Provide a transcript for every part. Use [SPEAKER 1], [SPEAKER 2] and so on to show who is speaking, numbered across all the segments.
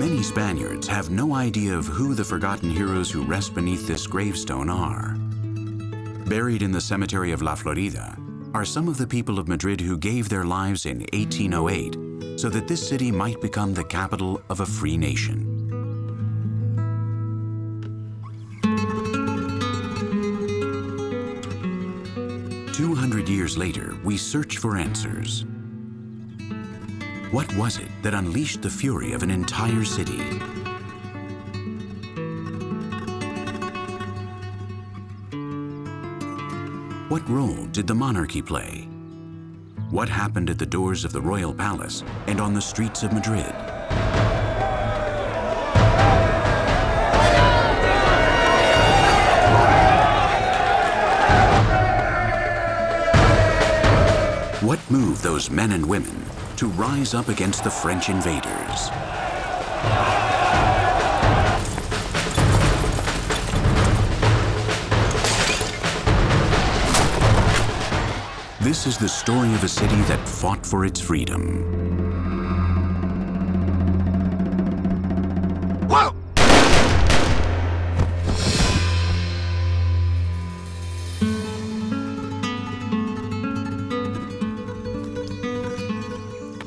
[SPEAKER 1] Many Spaniards have no idea of who the forgotten heroes who rest beneath this gravestone are. Buried in the cemetery of La Florida are some of the people of Madrid who gave their lives in 1808 so that this city might become the capital of a free nation. Years later, we search for answers. What was it that unleashed the fury of an entire city? What role did the monarchy play? What happened at the doors of the royal palace and on the streets of Madrid? What moved those men and women to rise up against the French invaders? This is the story of a city that fought for its freedom. Whoa!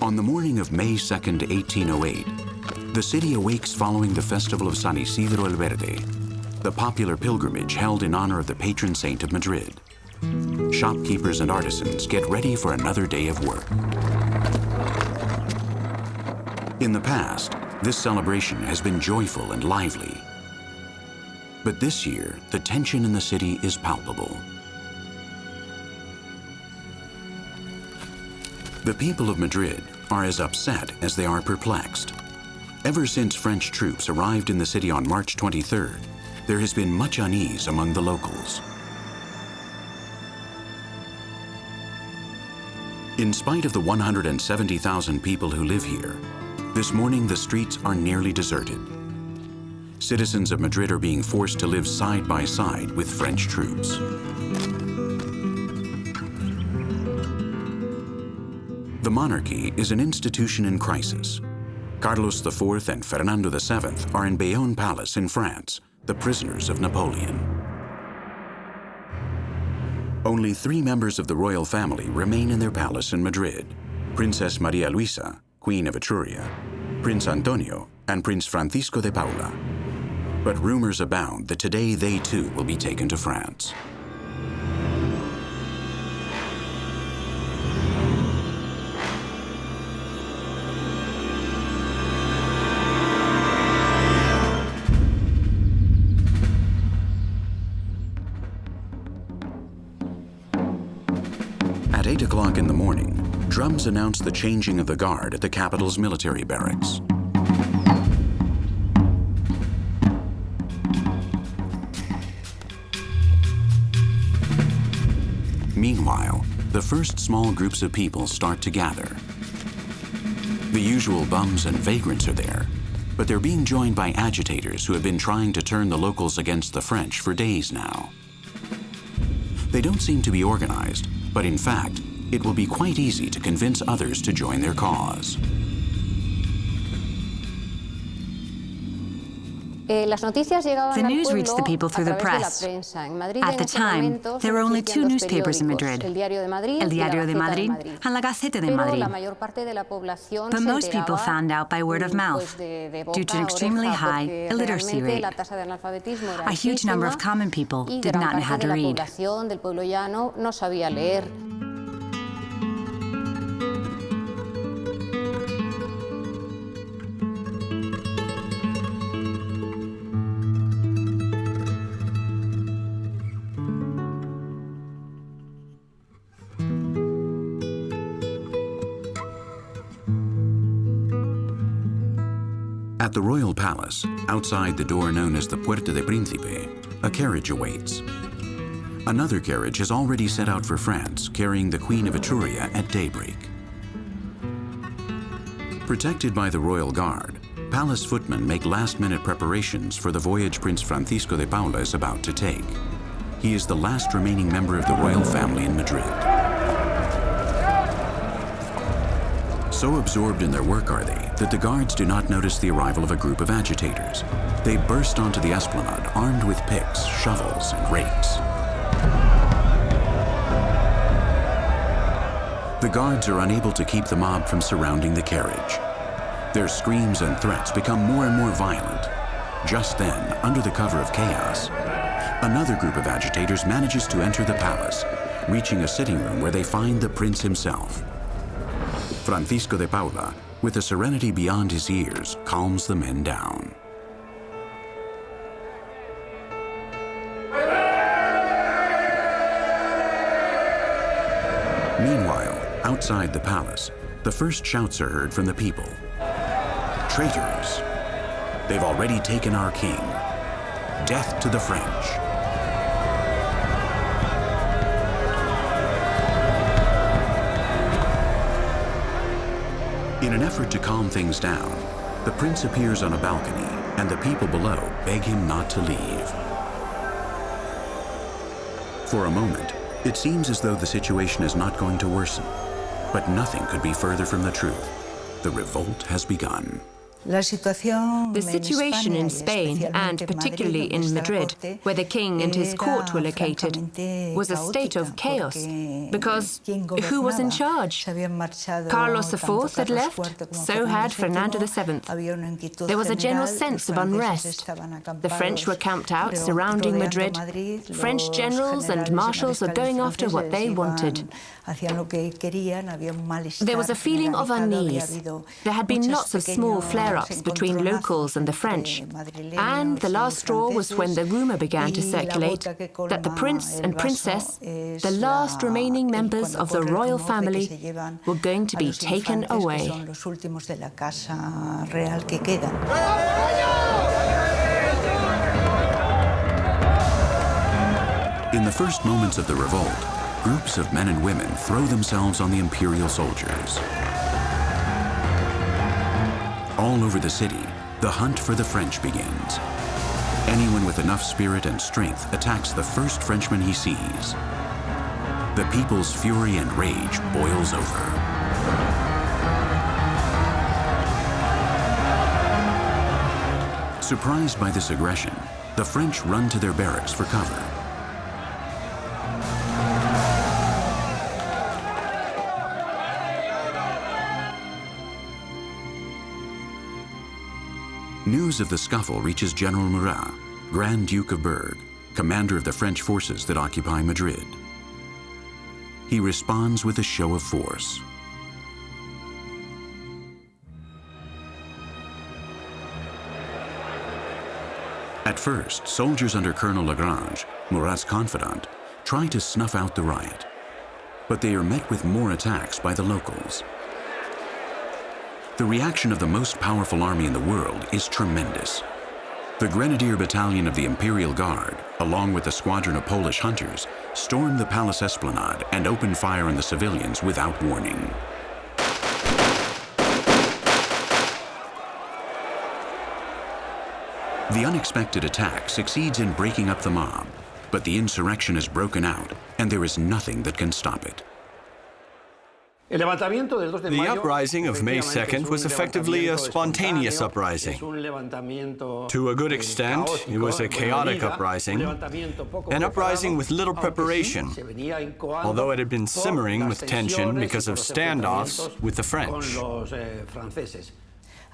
[SPEAKER 1] On the morning of May 2nd, 1808, the city awakes following the festival of San Isidro el Verde, the popular pilgrimage held in honor of the patron saint of Madrid. Shopkeepers and artisans get ready for another day of work. In the past, this celebration has been joyful and lively. But this year, the tension in the city is palpable. The people of Madrid are as upset as they are perplexed. Ever since French troops arrived in the city on March 23rd, there has been much unease among the locals. In spite of the 170,000 people who live here, this morning the streets are nearly deserted. Citizens of Madrid are being forced to live side by side with French troops. The monarchy is an institution in crisis. Carlos IV and Fernando VII are in Bayonne Palace in France, the prisoners of Napoleon. Only 3 members of the royal family remain in their palace in Madrid: Princess Maria Luisa, Queen of Etruria, Prince Antonio, and Prince Francisco de Paula. But rumors abound that today they too will be taken to France. At 8 o'clock in the morning, drums announce the changing of the guard at the capital's military barracks. Meanwhile, the first small groups of people start to gather. The usual bums and vagrants are there, but they're being joined by agitators who have been trying to turn the locals against the French for days now. They don't seem to be organized, but in fact, it will be quite easy to convince others to join their cause.
[SPEAKER 2] The news reached the people through the press. At the time, there were only 2 newspapers in Madrid, El Diario de Madrid and La Gaceta de Madrid. But most people found out by word of mouth, due to an extremely high illiteracy rate. A huge number of common people did not know how to read.
[SPEAKER 1] At the royal palace, outside the door known as the Puerta de Príncipe, a carriage awaits. Another carriage has already set out for France, carrying the Queen of Etruria at daybreak. Protected by the royal guard, palace footmen make last-minute preparations for the voyage Prince Francisco de Paula is about to take. He is the last remaining member of the royal family in Madrid. So absorbed in their work are they that the guards do not notice the arrival of a group of agitators. They burst onto the esplanade armed with picks, shovels, and rakes. The guards are unable to keep the mob from surrounding the carriage. Their screams and threats become more and more violent. Just then, under the cover of chaos, another group of agitators manages to enter the palace, reaching a sitting room where they find the prince himself. Francisco de Paula, with a serenity beyond his years, calms the men down. Meanwhile, outside the palace, the first shouts are heard from the people. Traitors! They've already taken our king. Death to the French. In an effort to calm things down, the prince appears on a balcony, and the people below beg him not to leave. For a moment, it seems as though the situation is not going to worsen, but nothing could be further from the truth. The revolt has begun.
[SPEAKER 3] The situation in Spain, and particularly in Madrid, where the king and his court were located, was a state of chaos, because who was in charge? Carlos IV had left, so had Fernando VII. There was a general sense of unrest. The French were camped out surrounding Madrid. French generals and marshals were going after what they wanted. There was a feeling of unease. There had been lots of small flare-ups between locals and the French. And the last straw was when the rumor began to circulate that the prince and princess, the last remaining members of the royal family, were going to be taken away.
[SPEAKER 1] In the first moments of the revolt, groups of men and women throw themselves on the imperial soldiers. All over the city, the hunt for the French begins. Anyone with enough spirit and strength attacks the first Frenchman he sees. The people's fury and rage boils over. Surprised by this aggression, the French run to their barracks for cover. News of the scuffle reaches General Murat, Grand Duke of Berg, commander of the French forces that occupy Madrid. He responds with a show of force. At first, soldiers under Colonel Lagrange, Murat's confidant, try to snuff out the riot, but they are met with more attacks by the locals. The reaction of the most powerful army in the world is tremendous. The Grenadier Battalion of the Imperial Guard, along with a squadron of Polish hunters, storm the palace esplanade and open fire on the civilians without warning. The unexpected attack succeeds in breaking up the mob, but the insurrection is broken out, and there is nothing that can stop it.
[SPEAKER 4] The uprising of May 2nd was effectively a spontaneous uprising. To a good extent, it was a chaotic uprising, an uprising with little preparation, although it had been simmering with tension because of standoffs with the French.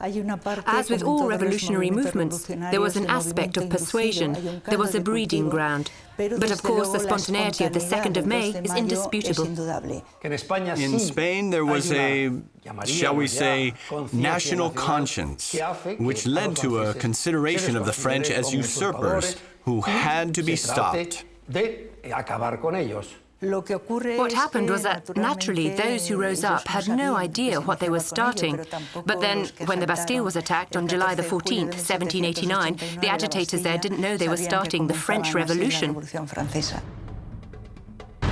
[SPEAKER 3] As with all revolutionary movements, there was an aspect of persuasion. There was a breeding ground. But of course, the spontaneity of the 2nd of May is indisputable.
[SPEAKER 4] In Spain, there was a, shall we say, national conscience, which led to a consideration of the French as usurpers who had to be stopped.
[SPEAKER 3] What happened was that, naturally, those who rose up had no idea what they were starting. But then, when the Bastille was attacked on July the 14th, 1789, the agitators there didn't know they were starting the French Revolution.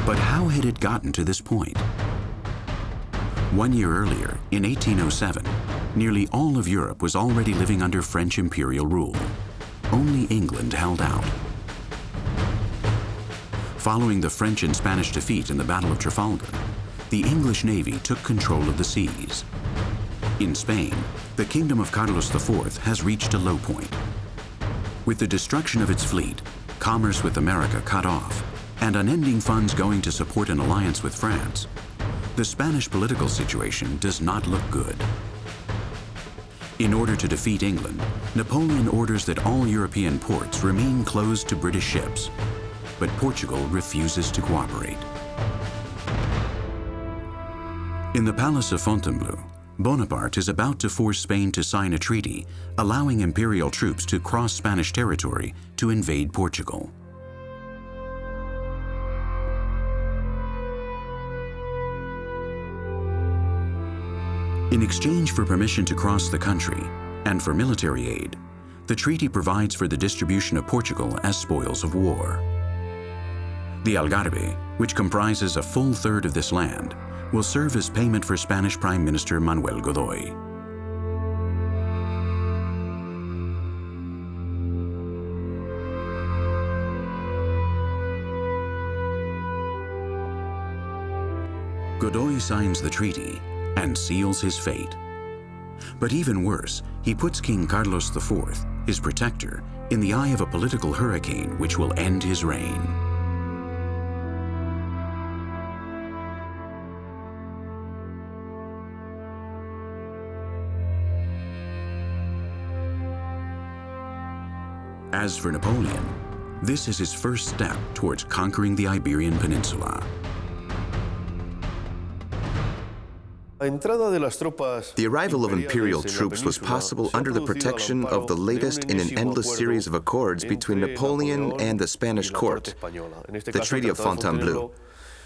[SPEAKER 1] But how had it gotten to this point? 1 year earlier, in 1807, nearly all of Europe was already living under French imperial rule. Only England held out. Following the French and Spanish defeat in the Battle of Trafalgar, the English Navy took control of the seas. In Spain, the kingdom of Carlos IV has reached a low point. With the destruction of its fleet, commerce with America cut off, and unending funds going to support an alliance with France, the Spanish political situation does not look good. In order to defeat England, Napoleon orders that all European ports remain closed to British ships, but Portugal refuses to cooperate. In the Palace of Fontainebleau, Bonaparte is about to force Spain to sign a treaty allowing imperial troops to cross Spanish territory to invade Portugal. In exchange for permission to cross the country and for military aid, the treaty provides for the distribution of Portugal as spoils of war. The Algarve, which comprises a full third of this land, will serve as payment for Spanish Prime Minister Manuel Godoy. Godoy signs the treaty and seals his fate. But even worse, he puts King Carlos IV, his protector, in the eye of a political hurricane which will end his reign. As for Napoleon, this is his first step towards conquering the Iberian Peninsula.
[SPEAKER 5] The arrival of imperial troops was possible under the protection of the latest in an endless series of accords between Napoleon and the Spanish court, the Treaty of Fontainebleau,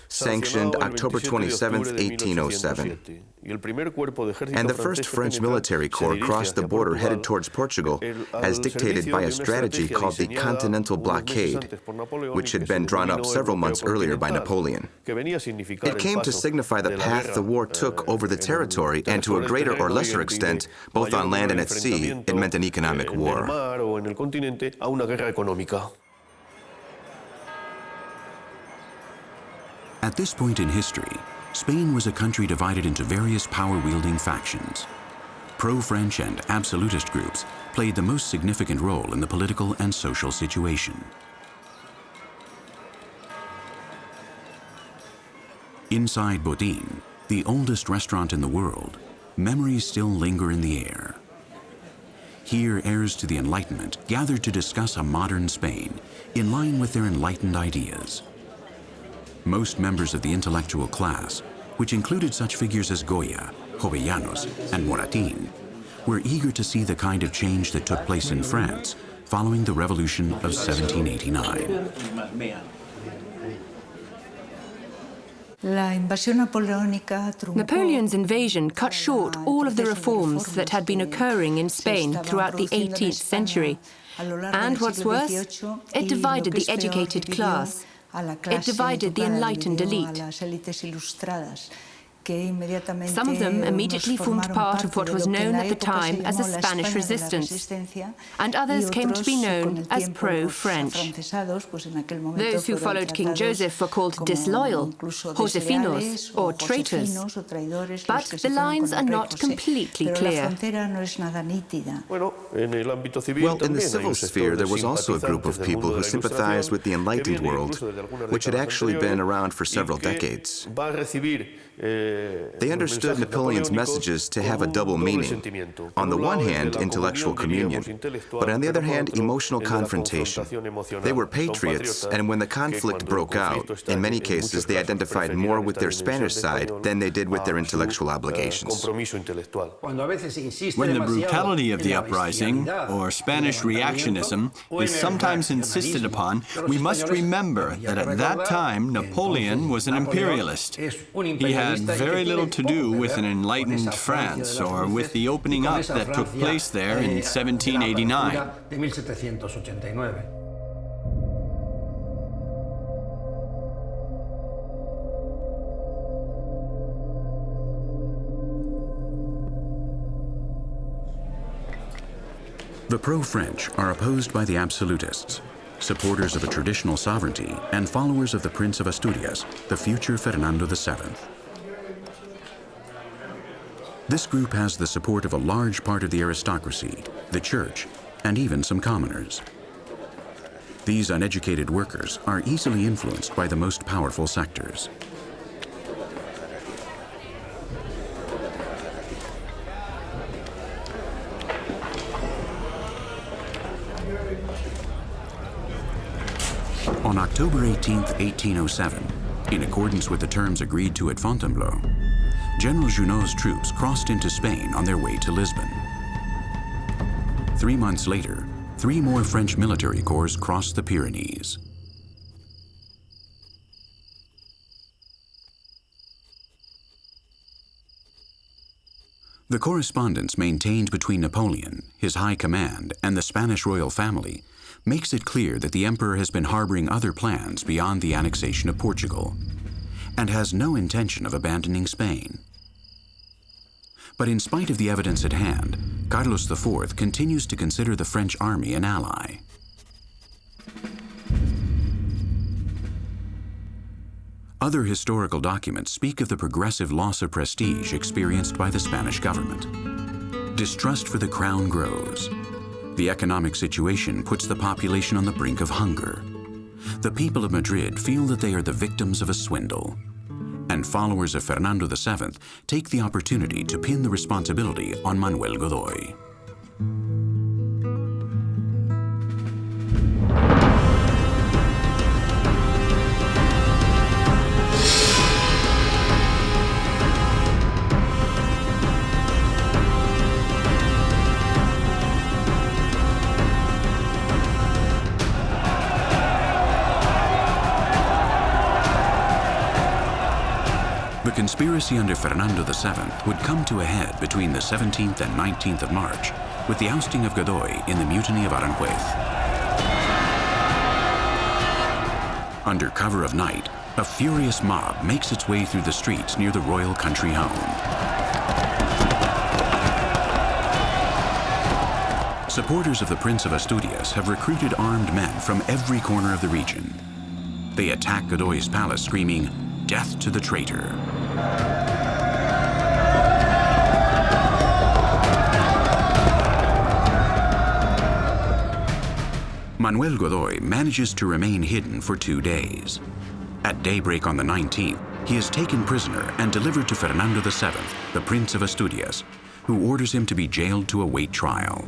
[SPEAKER 5] sanctioned October 27, 1807. And the first French military corps crossed the border headed towards Portugal as dictated by a strategy called the Continental Blockade, which had been drawn up several months earlier by Napoleon. It came to signify the path the war took over the territory, and to a greater or lesser extent, both on land and at sea, it meant an economic war.
[SPEAKER 1] At this point in history, Spain was a country divided into various power-wielding factions. Pro-French and absolutist groups played the most significant role in the political and social situation. Inside Bodin, the oldest restaurant in the world, memories still linger in the air. Here, heirs to the Enlightenment gathered to discuss a modern Spain in line with their enlightened ideas. Most members of the intellectual class, which included such figures as Goya, Jovellanos, and Moratín, were eager to see the kind of change that took place in France following the Revolution of 1789.
[SPEAKER 3] Napoleon's invasion cut short all of the reforms that had been occurring in Spain throughout the 18th century. And what's worse, it divided the educated class. It divided the enlightened elite. Some of them immediately formed part of what was known at the time as the Spanish Resistance, and others came to be known as pro-French. Those who followed King Joseph were called disloyal, Josefinos, or traitors. But the lines are not completely clear.
[SPEAKER 5] Well, in the civil sphere, there was also a group of people who sympathized with the enlightened world, which had actually been around for several decades. They understood Napoleon's messages to have a double meaning. On the one hand, intellectual communion, but on the other hand, emotional confrontation. They were patriots, and when the conflict broke out, in many cases they identified more with their Spanish side than they did with their intellectual obligations.
[SPEAKER 4] When the brutality of the uprising, or Spanish reactionism, is sometimes insisted upon, we must remember that at that time Napoleon was an imperialist. He had very little to do with an enlightened France or with the opening up that took place there in 1789.
[SPEAKER 1] The pro-French are opposed by the absolutists, supporters of a traditional sovereignty and followers of the Prince of Asturias, the future Fernando VII. This group has the support of a large part of the aristocracy, the church, and even some commoners. These uneducated workers are easily influenced by the most powerful sectors. On October 18, 1807, in accordance with the terms agreed to at Fontainebleau, General Junot's troops crossed into Spain on their way to Lisbon. 3 months later, 3 more French military corps crossed the Pyrenees. The correspondence maintained between Napoleon, his high command, and the Spanish royal family makes it clear that the emperor has been harboring other plans beyond the annexation of Portugal, and has no intention of abandoning Spain. But in spite of the evidence at hand, Carlos IV continues to consider the French army an ally. Other historical documents speak of the progressive loss of prestige experienced by the Spanish government. Distrust for the crown grows. The economic situation puts the population on the brink of hunger. The people of Madrid feel that they are the victims of a swindle. And followers of Fernando VII take the opportunity to pin the responsibility on Manuel Godoy. The conspiracy under Fernando VII would come to a head between the 17th and 19th of March with the ousting of Godoy in the Mutiny of Aranjuez. Under cover of night, a furious mob makes its way through the streets near the royal country home. Supporters of the Prince of Asturias have recruited armed men from every corner of the region. They attack Godoy's palace screaming, "Death to the traitor." Manuel Godoy manages to remain hidden for 2 days. At daybreak on the 19th, he is taken prisoner and delivered to Fernando VII, the Prince of Asturias, who orders him to be jailed to await trial.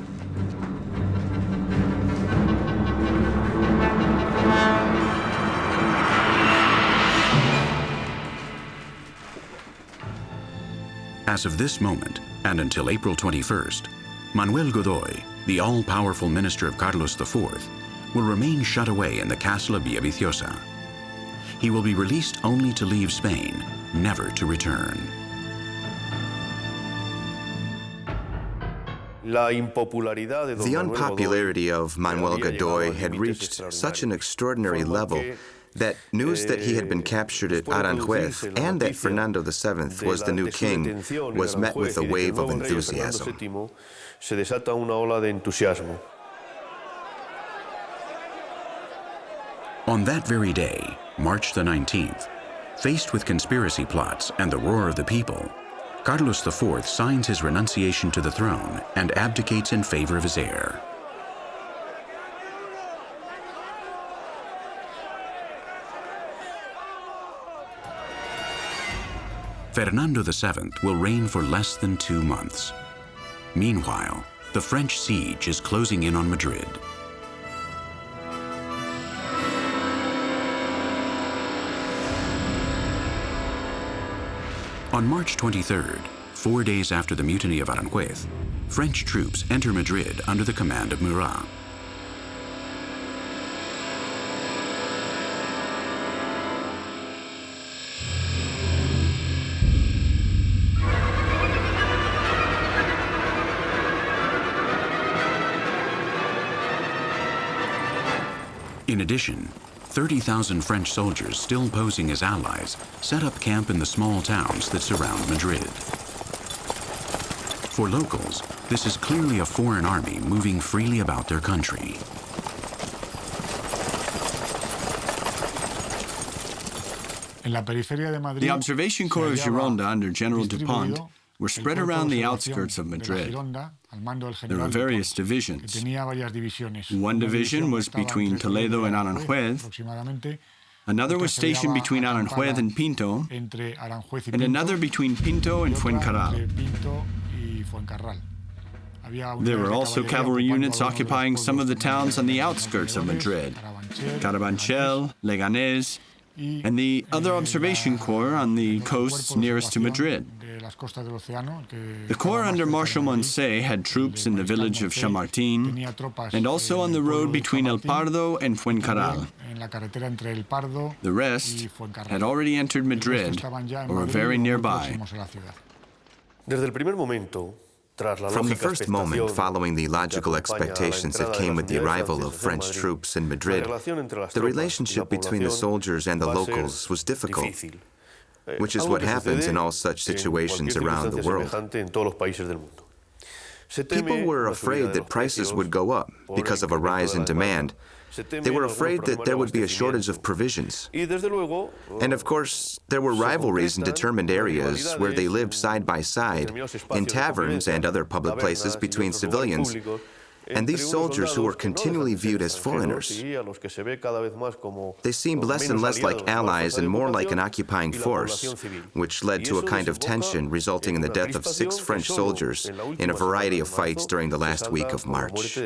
[SPEAKER 1] As of this moment, and until April 21st, Manuel Godoy, the all-powerful minister of Carlos IV, will remain shut away in the castle of Villaviciosa. He will be released only to leave Spain, never to return.
[SPEAKER 5] The unpopularity of Manuel Godoy had reached such an extraordinary level that news that he had been captured at Aranjuez and that Fernando VII was the new king was met with a wave of enthusiasm.
[SPEAKER 1] On that very day, March the 19th, faced with conspiracy plots and the roar of the people, Carlos IV signs his renunciation to the throne and abdicates in favor of his heir. Fernando VII will reign for less than 2 months. Meanwhile, the French siege is closing in on Madrid. On March 23rd, 4 days after the Mutiny of Aranjuez, French troops enter Madrid under the command of Murat. In addition, 30,000 French soldiers still posing as allies set up camp in the small towns that surround Madrid. For locals, this is clearly a foreign army moving freely about their country.
[SPEAKER 4] The Observation Corps of Gironde under General Dupont were spread around the outskirts of Madrid. There were various divisions. One division was between Toledo and Aranjuez, another was stationed between Aranjuez and Pinto, and another between Pinto and Fuencarral. There were also cavalry units occupying some of the towns on the outskirts of Madrid, Carabanchel, Leganés, and the other observation corps on the coasts nearest to Madrid. The corps under Marshal Moncey had troops in the village of Chamartín and also on the road between El Pardo and Fuencarral. The rest had already entered Madrid or were very nearby.
[SPEAKER 5] From the first moment following the logical expectations that came with the arrival of French troops in Madrid, the relationship between the soldiers and the locals was difficult, which is what happens in all such situations around the world. People were afraid that prices would go up because of a rise in demand. They were afraid that there would be a shortage of provisions. And of course, there were rivalries in determined areas where they lived side by side, in taverns and other public places between civilians, and these soldiers who were continually viewed as foreigners. They seemed less and less like allies and more like an occupying force, which led to a kind of tension resulting in the death of 6 French soldiers in a variety of fights during the last week of March.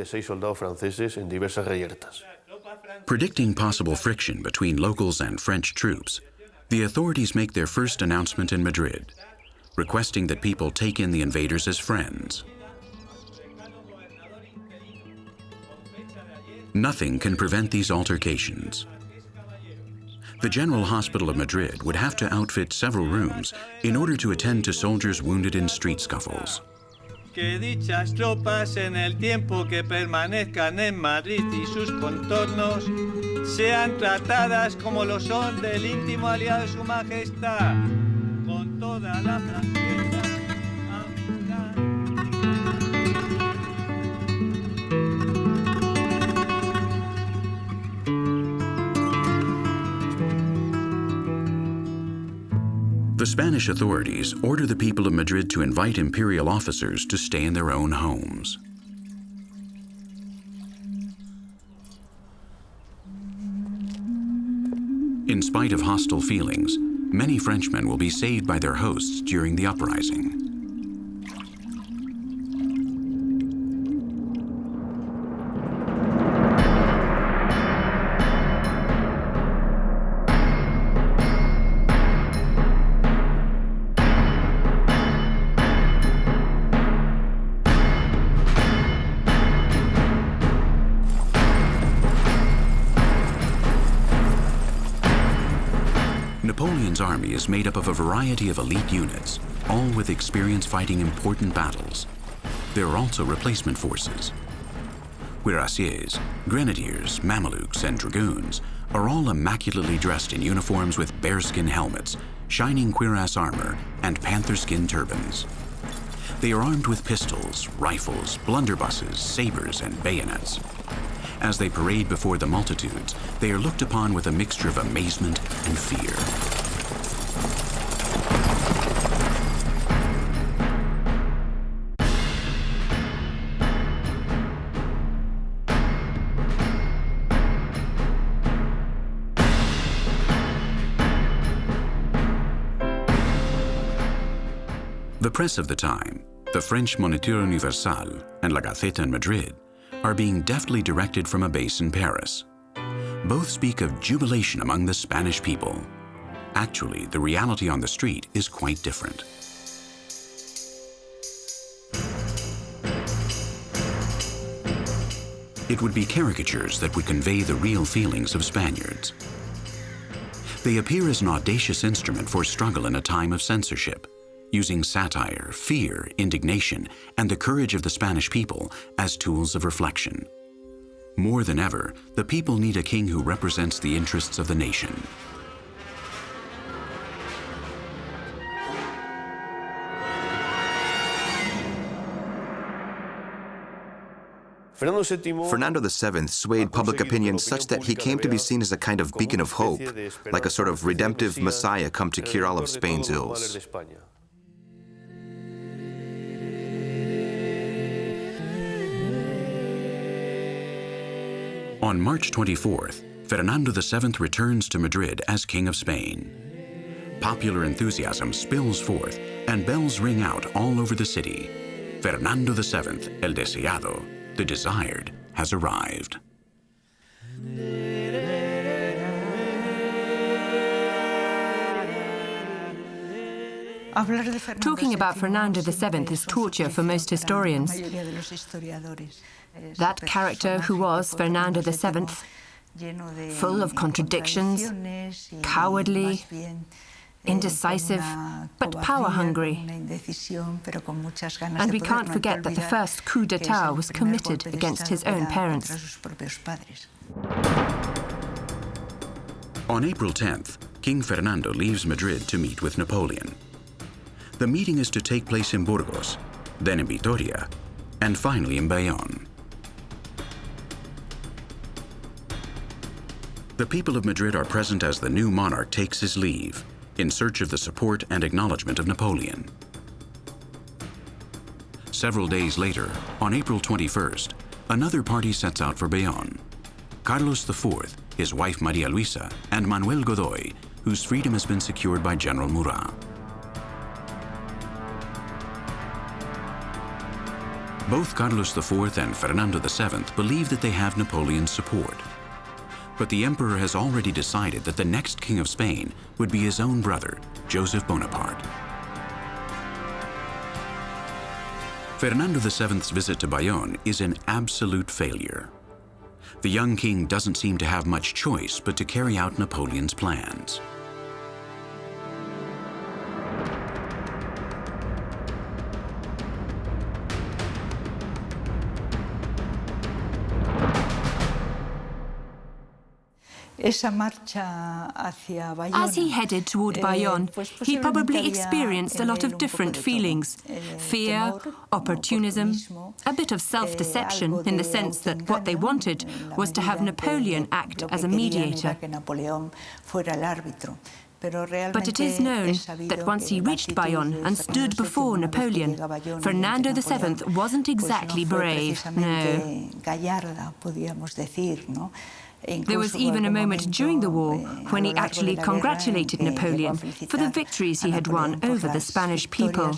[SPEAKER 1] Predicting possible friction between locals and French troops, the authorities make their first announcement in Madrid, requesting that people take in the invaders as friends. Nothing can prevent these altercations. The General Hospital of Madrid would have to outfit several rooms in order to attend to soldiers wounded in street scuffles.
[SPEAKER 6] Que dichas tropas en el tiempo que permanezcan en Madrid y sus contornos sean tratadas como lo son del íntimo aliado de su majestad, con toda la franqueza, amistad.
[SPEAKER 1] The Spanish authorities order the people of Madrid to invite imperial officers to stay in their own homes. In spite of hostile feelings, many Frenchmen will be saved by their hosts during the uprising. Napoleon's army is made up of a variety of elite units, all with experience fighting important battles. There are also replacement forces. Cuirassiers, grenadiers, Mamelukes, and dragoons are all immaculately dressed in uniforms with bearskin helmets, shining cuirass armor, and panther skin turbans. They are armed with pistols, rifles, blunderbusses, sabers, and bayonets. As they parade before the multitudes, they are looked upon with a mixture of amazement and fear. The press of the time, the French Moniteur Universal and La Gaceta in Madrid, are being deftly directed from a base in Paris. Both speak of jubilation among the Spanish people. Actually, the reality on the street is quite different. It would be caricatures that would convey the real feelings of Spaniards. They appear as an audacious instrument for struggle in a time of censorship, using satire, fear, indignation, and the courage of the Spanish people as tools of reflection. More than ever, the people need a king who represents the interests of the nation.
[SPEAKER 5] Fernando VII swayed public opinion such that he came to be seen as a kind of beacon of hope, like a sort of redemptive messiah come to cure all of Spain's ills.
[SPEAKER 1] On March 24th, Fernando VII returns to Madrid as King of Spain. Popular enthusiasm spills forth, and bells ring out all over the city. Fernando VII, el deseado, the desired, has arrived.
[SPEAKER 3] Talking about Fernando VII is torture for most historians. That character who was Fernando VII, full of contradictions, cowardly, indecisive, but power-hungry. And we can't forget that the first coup d'etat was committed against his own parents.
[SPEAKER 1] On April 10th, King Fernando leaves Madrid to meet with Napoleon. The meeting is to take place in Burgos, then in Vitoria, and finally in Bayonne. The people of Madrid are present as the new monarch takes his leave, in search of the support and acknowledgement of Napoleon. Several days later, on April 21st, another party sets out for Bayonne. Carlos IV, his wife Maria Luisa, and Manuel Godoy, whose freedom has been secured by General Murat. Both Carlos IV and Fernando VII believe that they have Napoleon's support. But the emperor has already decided that the next king of Spain would be his own brother, Joseph Bonaparte. Fernando VII's visit to Bayonne is an absolute failure. The young king doesn't seem to have much choice but to carry out Napoleon's plans.
[SPEAKER 3] As he headed toward Bayonne, he probably experienced a lot of different feelings: fear, opportunism, a bit of self-deception in the sense that what they wanted was to have Napoleon act as a mediator. But it is known that once he reached Bayonne and stood before Napoleon, Fernando VII wasn't exactly brave, no. There was even a moment during the war when he actually congratulated Napoleon for the victories he had won over the Spanish people.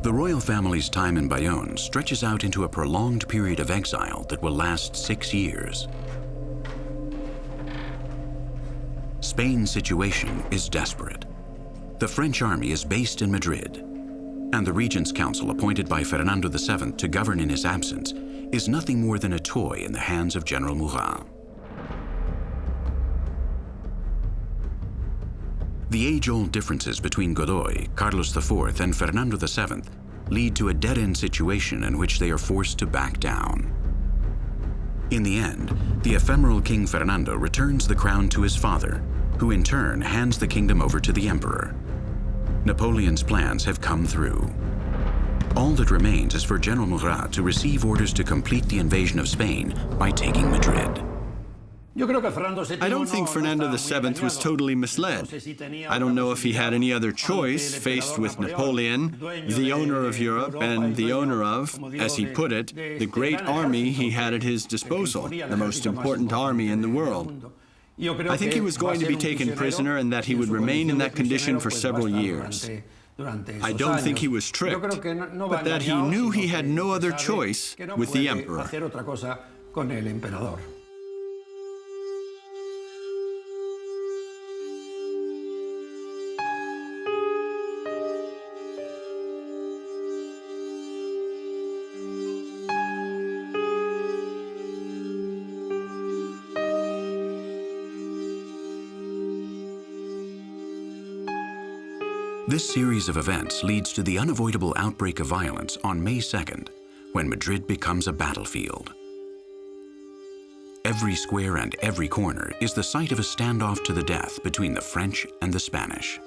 [SPEAKER 1] The royal family's time in Bayonne stretches out into a prolonged period of exile that will last 6 years. Spain's situation is desperate. The French army is based in Madrid, and the Regent's Council appointed by Fernando VII to govern in his absence is nothing more than a toy in the hands of General Murat. The age-old differences between Godoy, Carlos IV, and Fernando VII lead to a dead-end situation in which they are forced to back down. In the end, the ephemeral King Fernando returns the crown to his father, who in turn hands the kingdom over to the emperor. Napoleon's plans have come through. All that remains is for General Murat to receive orders to complete the invasion of Spain by taking Madrid.
[SPEAKER 4] I don't think Fernando VII was totally misled. I don't know if he had any other choice faced with Napoleon, the owner of Europe and the owner of, as he put it, the great army he had at his disposal, the most important army in the world. I think he was going to be taken prisoner and that he would remain in that condition for several years. I don't think he was tricked, but that he knew he had no other choice with the emperor.
[SPEAKER 1] This series of events leads to the unavoidable outbreak of violence on May 2nd, when Madrid becomes a battlefield. Every square and every corner is the site of a standoff to the death between the French and the Spanish.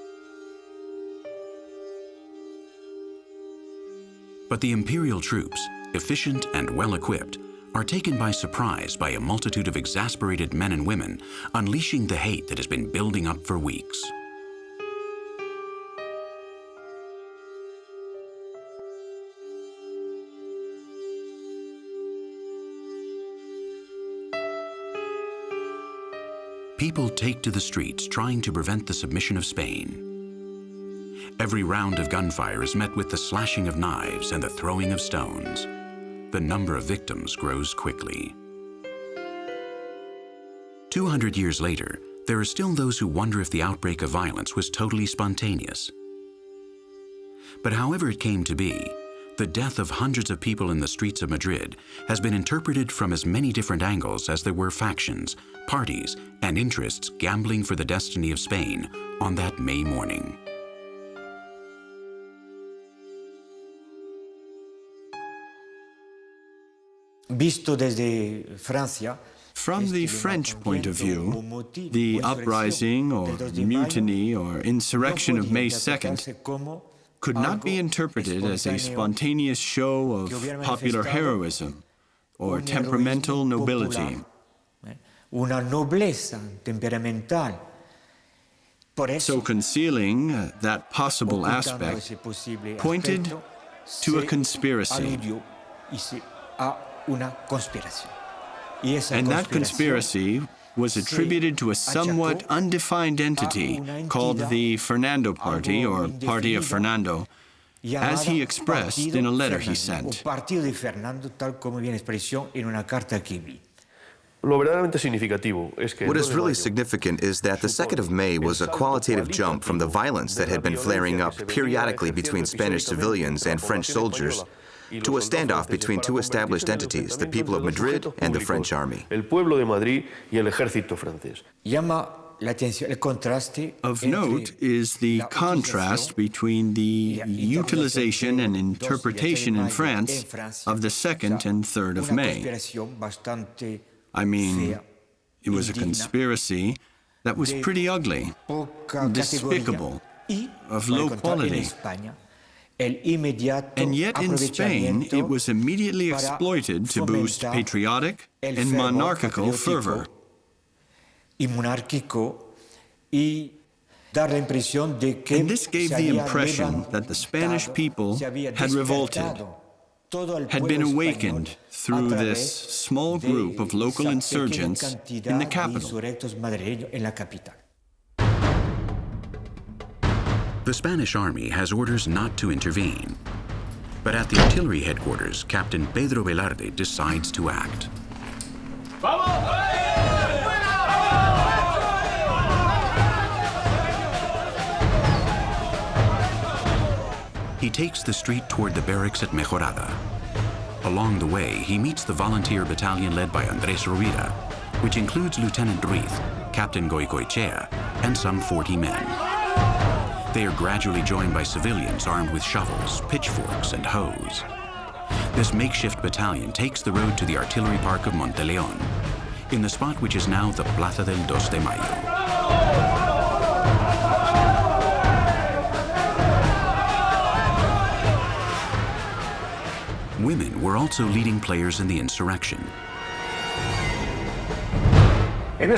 [SPEAKER 1] But the imperial troops, efficient and well-equipped, are taken by surprise by a multitude of exasperated men and women unleashing the hate that has been building up for weeks. people take to the streets trying to prevent the submission of Spain. Every round of gunfire is met with the slashing of knives and the throwing of stones. The number of victims grows quickly. 200 years later, there are still those who wonder if the outbreak of violence was totally spontaneous. But however it came to be, the death of hundreds of people in the streets of Madrid has been interpreted from as many different angles as there were factions, parties, and interests gambling for the destiny of Spain on that May morning.
[SPEAKER 7] Visto desde Francia,
[SPEAKER 4] from the French point of view, the uprising or mutiny or insurrection of May 2nd could not be interpreted as a spontaneous show of popular heroism or temperamental nobility.
[SPEAKER 7] Una nobleza temperamental.
[SPEAKER 4] So concealing that possible aspect pointed to a conspiracy. And that conspiracy was attributed to a somewhat undefined entity called the Fernando Party, or Party of Fernando, as he expressed in a letter he sent.
[SPEAKER 5] What is really significant is that the 2nd of May was a qualitative jump from the violence that had been flaring up periodically between Spanish civilians and French soldiers to a standoff between two established entities, the people of Madrid and the French army.
[SPEAKER 4] Of note is the contrast between the utilization and interpretation in France of the 2nd and 3rd of May. I mean, it was a conspiracy that was pretty ugly, despicable, of low quality. And yet in Spain, it was immediately exploited to boost patriotic and monarchical fervor. And this gave the impression that the Spanish people had revolted, had been awakened through this small group of local insurgents in the capital.
[SPEAKER 1] The Spanish army has orders not to intervene. But at the artillery headquarters, Captain Pedro Velarde decides to act. He takes the street toward the barracks at Mejorada. Along the way, he meets the volunteer battalion led by Andrés Rovira, which includes Lieutenant Ruiz, Captain Goicoechea, and some 40 men. They are gradually joined by civilians armed with shovels, pitchforks, and hoes. This makeshift battalion takes the road to the artillery park of Monteleón, in the spot which is now the Plaza del 2 de Mayo. Women were also leading players in the insurrection.
[SPEAKER 4] In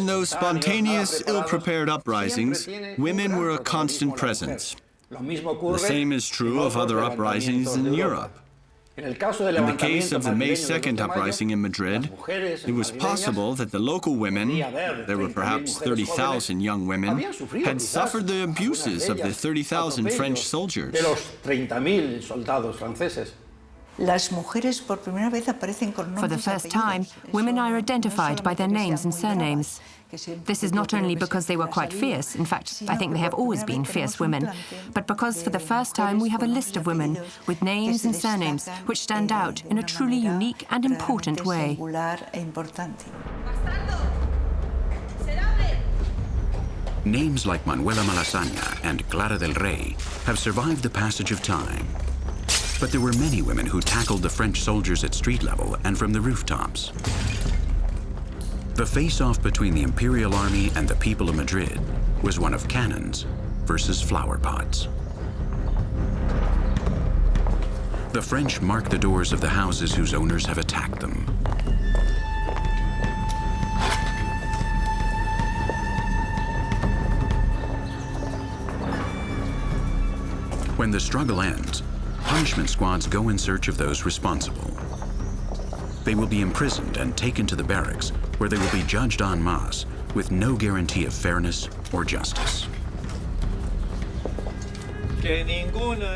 [SPEAKER 4] those spontaneous, ill-prepared uprisings, women were a constant presence. The same is true of other uprisings in Europe. In the case of the May 2nd uprising in Madrid, it was possible that the local women, there were perhaps 30,000 young women, had suffered the abuses of the 30,000 French soldiers.
[SPEAKER 3] For the first time, women are identified by their names and surnames. This is not only because they were quite fierce, in fact, I think they have always been fierce women, but because for the first time we have a list of women with names and surnames which stand out in a truly unique and important way.
[SPEAKER 1] Names like Manuela Malasaña and Clara del Rey have survived the passage of time. But there were many women who tackled the French soldiers at street level and from the rooftops. The face-off between the Imperial Army and the people of Madrid was one of cannons versus flower pots. The French mark the doors of the houses whose owners have attacked them. When the struggle ends, punishment squads go in search of those responsible. They will be imprisoned and taken to the barracks, where they will be judged en masse with no guarantee of fairness or justice.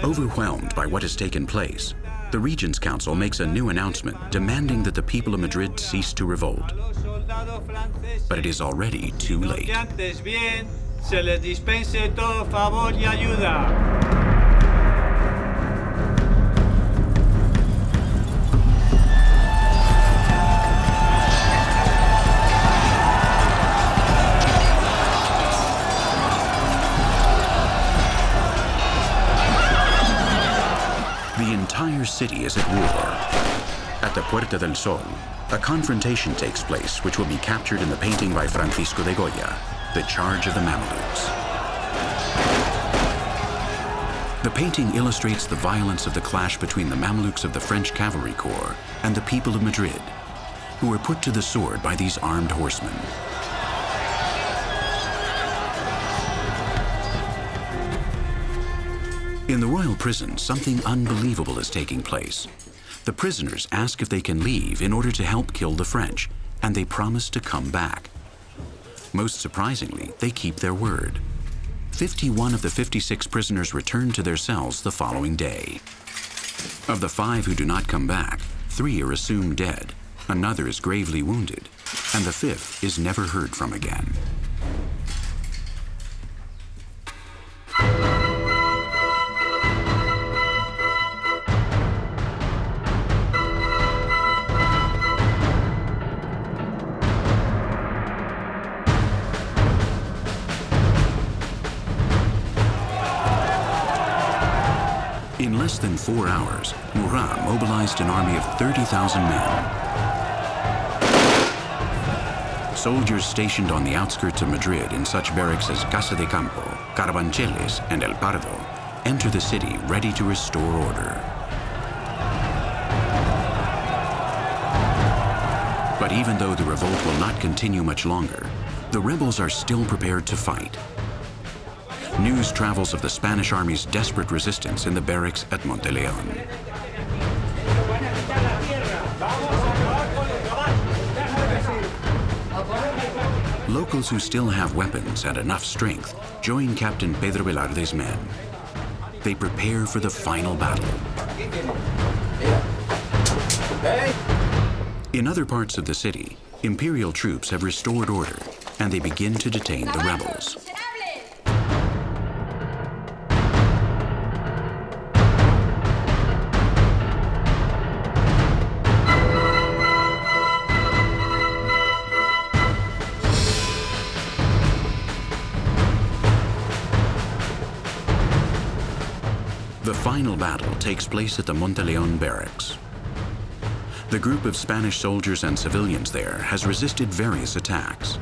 [SPEAKER 1] Overwhelmed by what has taken place, the Regents' Council makes a new announcement demanding that the people of Madrid cease to revolt. But it is already too late. The entire city is at war. At the Puerta del Sol, a confrontation takes place which will be captured in the painting by Francisco de Goya, The Charge of the Mamelukes. The painting illustrates the violence of the clash between the Mamelukes of the French Cavalry Corps and the people of Madrid, who were put to the sword by these armed horsemen. In the royal prison, something unbelievable is taking place. The prisoners ask if they can leave in order to help kill the French, and they promise to come back. Most surprisingly, they keep their word. 51 of the 56 prisoners return to their cells the following day. Of the 5 who do not come back, 3 are assumed dead, another is gravely wounded, and the 5th is never heard from again. In less than 4 hours, Murat mobilized an army of 30,000 men. Soldiers stationed on the outskirts of Madrid in such barracks as Casa de Campo, Carabancheles, and El Pardo enter the city ready to restore order. But even though the revolt will not continue much longer, the rebels are still prepared to fight. News travels of the Spanish army's desperate resistance in the barracks at Monteleón. Locals who still have weapons and enough strength join Captain Pedro Velarde's men. They prepare for the final battle. In other parts of the city, Imperial troops have restored order, and they begin to detain the rebels. The final battle takes place at the Monteleón barracks. The group of Spanish soldiers and civilians there has resisted various attacks.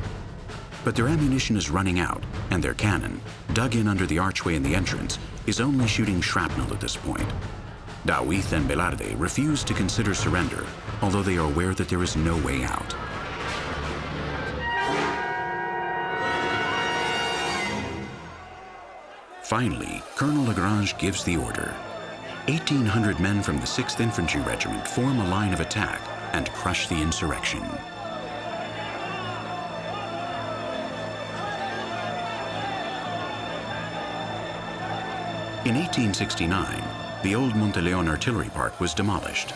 [SPEAKER 1] But their ammunition is running out, and their cannon, dug in under the archway in the entrance, is only shooting shrapnel at this point. Daoiz and Velarde refuse to consider surrender, although they are aware that there is no way out. Finally, Colonel Lagrange gives the order. 1,800 men from the 6th Infantry Regiment form a line of attack and crush the insurrection. In 1869, the old Monteleón artillery park was demolished.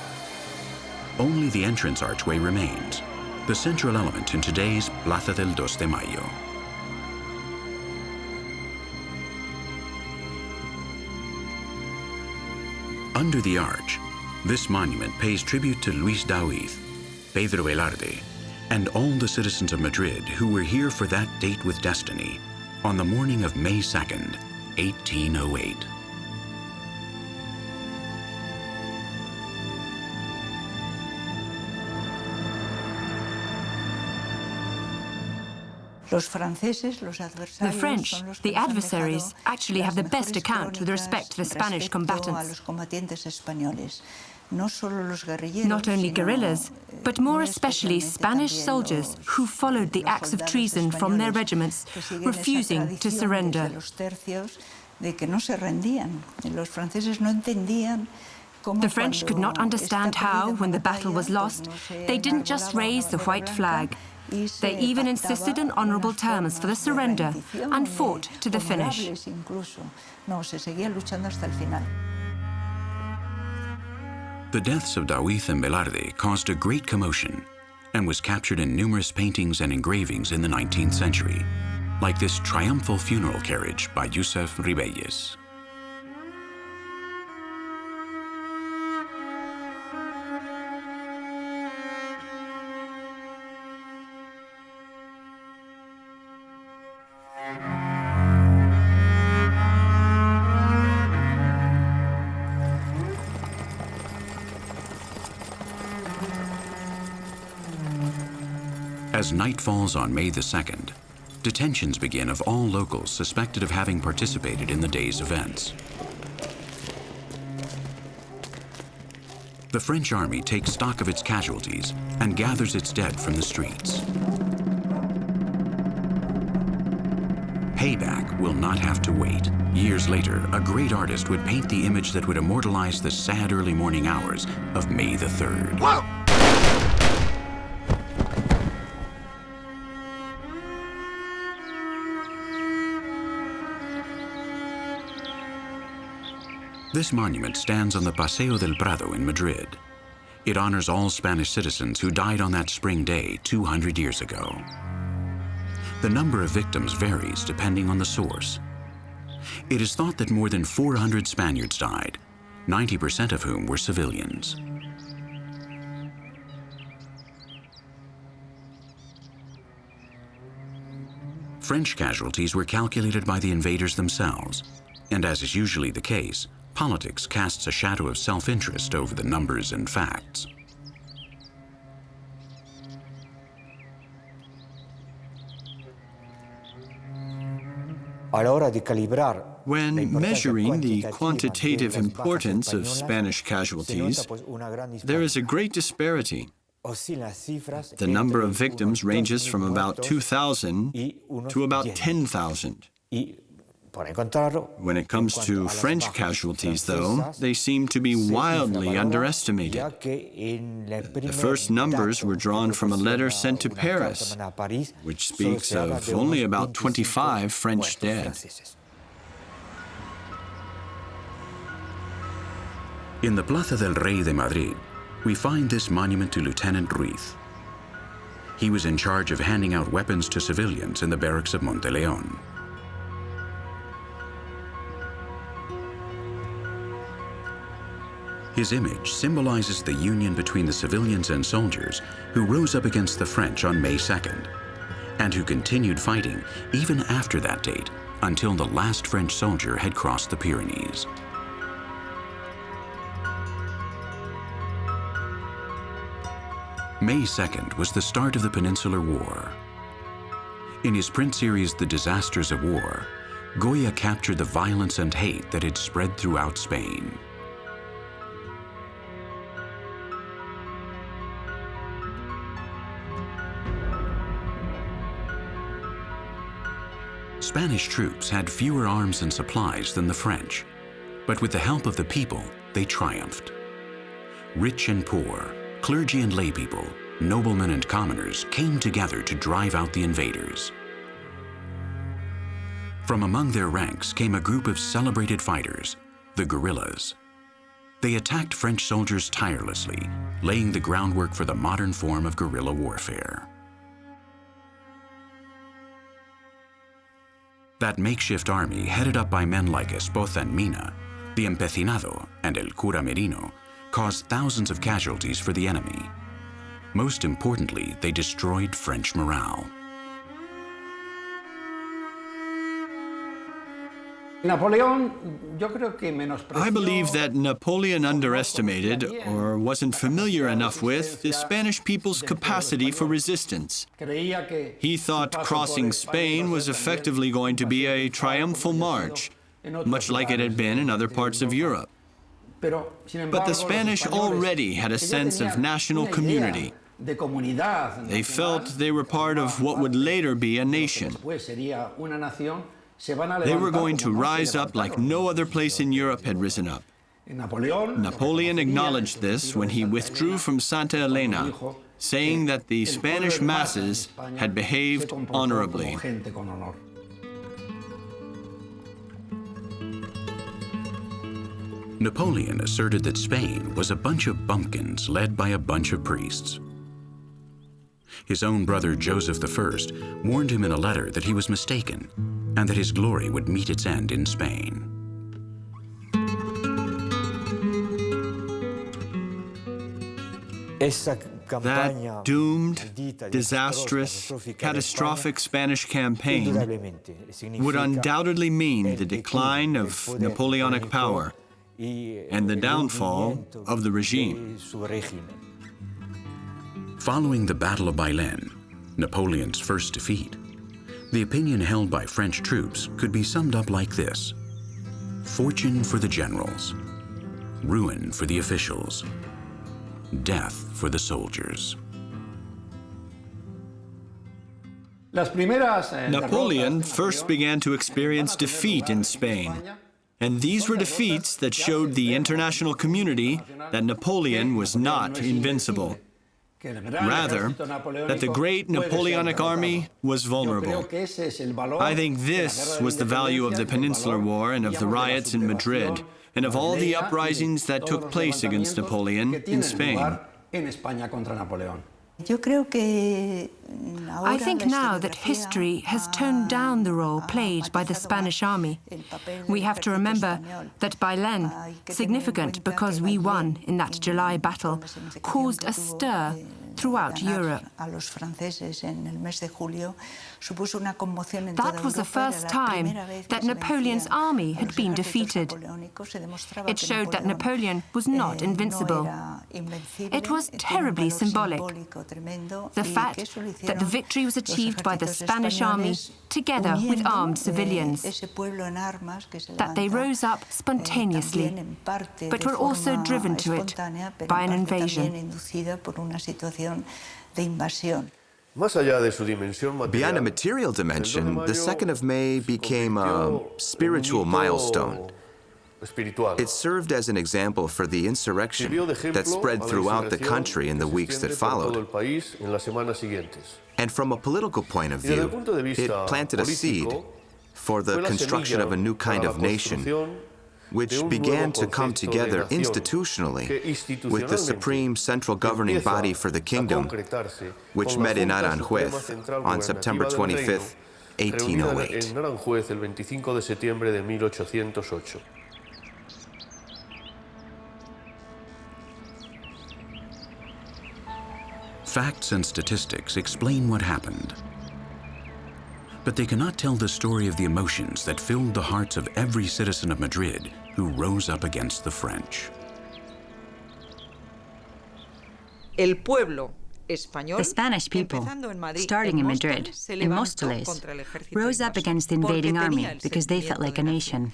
[SPEAKER 1] Only the entrance archway remains, the central element in today's Plaza del 2 de Mayo. Under the arch, this monument pays tribute to Luis Daoiz, Pedro Velarde, and all the citizens of Madrid who were here for that date with destiny on the morning of May 2nd, 1808.
[SPEAKER 3] The French, the adversaries, actually have the best account with respect to the Spanish combatants. Not only guerrillas, but more especially Spanish soldiers who followed the acts of treason from their regiments, refusing to surrender. The French could not understand how, when the battle was lost, they didn't just raise the white flag. They even insisted on honorable terms for the surrender and fought to the finish.
[SPEAKER 1] The deaths of Daoiz and Velarde caused a great commotion and was captured in numerous paintings and engravings in the 19th century, like this triumphal funeral carriage by Yusef Ribelles. As night falls on May the 2nd, detentions begin of all locals suspected of having participated in the day's events. The French army takes stock of its casualties and gathers its dead from the streets. Payback will not have to wait. Years later, a great artist would paint the image that would immortalize the sad early morning hours of May the 3rd. Whoa! This monument stands on the Paseo del Prado in Madrid. It honors all Spanish citizens who died on that spring day 200 years ago. The number of victims varies depending on the source. It is thought that more than 400 Spaniards died, 90% of whom were civilians. French casualties were calculated by the invaders themselves, and as is usually the case, politics casts a shadow of self-interest over the numbers and facts.
[SPEAKER 4] When measuring the quantitative importance of Spanish casualties, there is a great disparity. The number of victims ranges from about 2,000 to about 10,000. When it comes to French casualties, though, they seem to be wildly underestimated. The first numbers were drawn from a letter sent to Paris, which speaks of only about 25 French dead.
[SPEAKER 1] In the Plaza del Rey de Madrid, we find this monument to Lieutenant Ruiz. He was in charge of handing out weapons to civilians in the barracks of Monteleón. His image symbolizes the union between the civilians and soldiers who rose up against the French on May 2nd, and who continued fighting even after that date until the last French soldier had crossed the Pyrenees. May 2nd was the start of the Peninsular War. In his print series, The Disasters of War, Goya captured the violence and hate that had spread throughout Spain. Spanish troops had fewer arms and supplies than the French, but with the help of the people, they triumphed. Rich and poor, clergy and laypeople, noblemen and commoners came together to drive out the invaders. From among their ranks came a group of celebrated fighters, the guerrillas. They attacked French soldiers tirelessly, laying the groundwork for the modern form of guerrilla warfare. That makeshift army, headed up by men like Espoza and Mina, the Empecinado and El Cura Merino, caused thousands of casualties for the enemy. Most importantly, they destroyed French morale.
[SPEAKER 4] I believe that Napoleon underestimated, or wasn't familiar enough with, the Spanish people's capacity for resistance. He thought crossing Spain was effectively going to be a triumphal march, much like it had been in other parts of Europe. But the Spanish already had a sense of national community. They felt they were part of what would later be a nation. They were going to rise up like no other place in Europe had risen up. Napoleon acknowledged this when he withdrew from Santa Elena saying that the Spanish masses had behaved honorably.
[SPEAKER 1] Napoleon asserted that Spain was a bunch of bumpkins led by a bunch of priests. His own brother Joseph I warned him in a letter that he was mistaken and that his glory would meet its end in Spain.
[SPEAKER 4] That doomed, disastrous, catastrophic Spanish campaign would undoubtedly mean the decline of Napoleonic power and the downfall of the regime.
[SPEAKER 1] Following the Battle of Baylen, Napoleon's first defeat, the opinion held by French troops could be summed up like this: fortune for the generals, ruin for the officials, death for the soldiers.
[SPEAKER 4] Napoleon first began to experience defeat in Spain, and these were defeats that showed the international community that Napoleon was not invincible. Rather, that the great Napoleonic army was vulnerable. I think this was the value of the Peninsular War and of the riots in Madrid, and of all the uprisings that took place against Napoleon in Spain.
[SPEAKER 3] I think now that history has toned down the role played by the Spanish army. We have to remember that Baylen, significant because we won in that July battle, caused a stir throughout Europe. That was the first time that Napoleon's army had been defeated. It showed that Napoleon was not invincible. It was terribly symbolic. The fact that the victory was achieved by the Spanish army together with armed civilians, that they rose up spontaneously, but were also driven to it by an invasion.
[SPEAKER 5] Beyond a material dimension, the 2nd of May became a spiritual milestone. It served as an example for the insurrection that spread throughout the country in the weeks that followed. And from a political point of view, it planted a seed for the construction of a new kind of nation, which began to come together institutionally with the supreme central governing body for the kingdom, which met in Aranjuez on September 25, 1808.
[SPEAKER 1] Facts and statistics explain what happened, but they cannot tell the story of the emotions that filled the hearts of every citizen of Madrid who rose up against the French.
[SPEAKER 2] The Spanish people, starting in Madrid, in Móstoles, rose up against the invading army because they felt like a nation.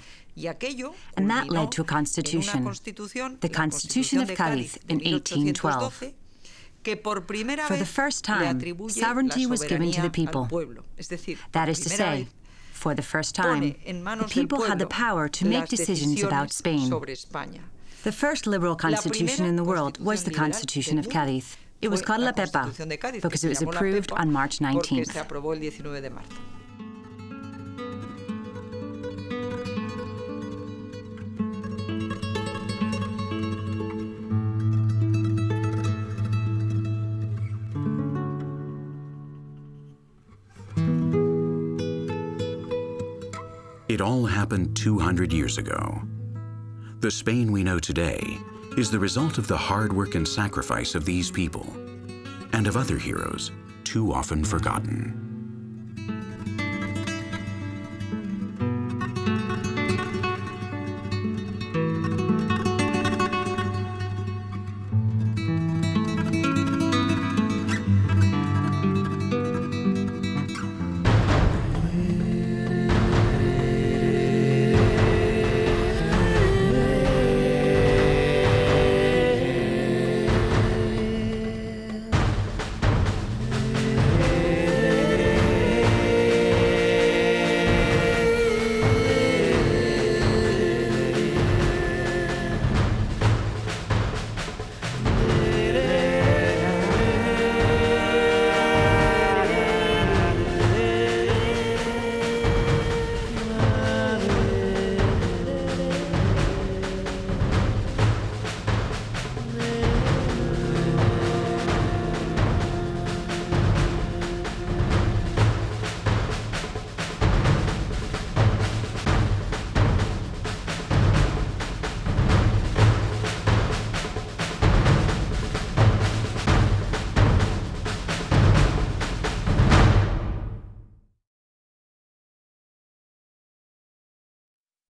[SPEAKER 2] And that led to a constitution, the Constitution of Cádiz in 1812. For the first time, sovereignty was given to the people. That is to say, for the first time, the people had the power to make decisions about Spain. The first liberal constitution in the world was the Constitution of Cádiz. It was called La Pepa because it was approved on March 19th.
[SPEAKER 1] It all happened 200 years ago. The Spain we know today is the result of the hard work and sacrifice of these people and of other heroes too often forgotten.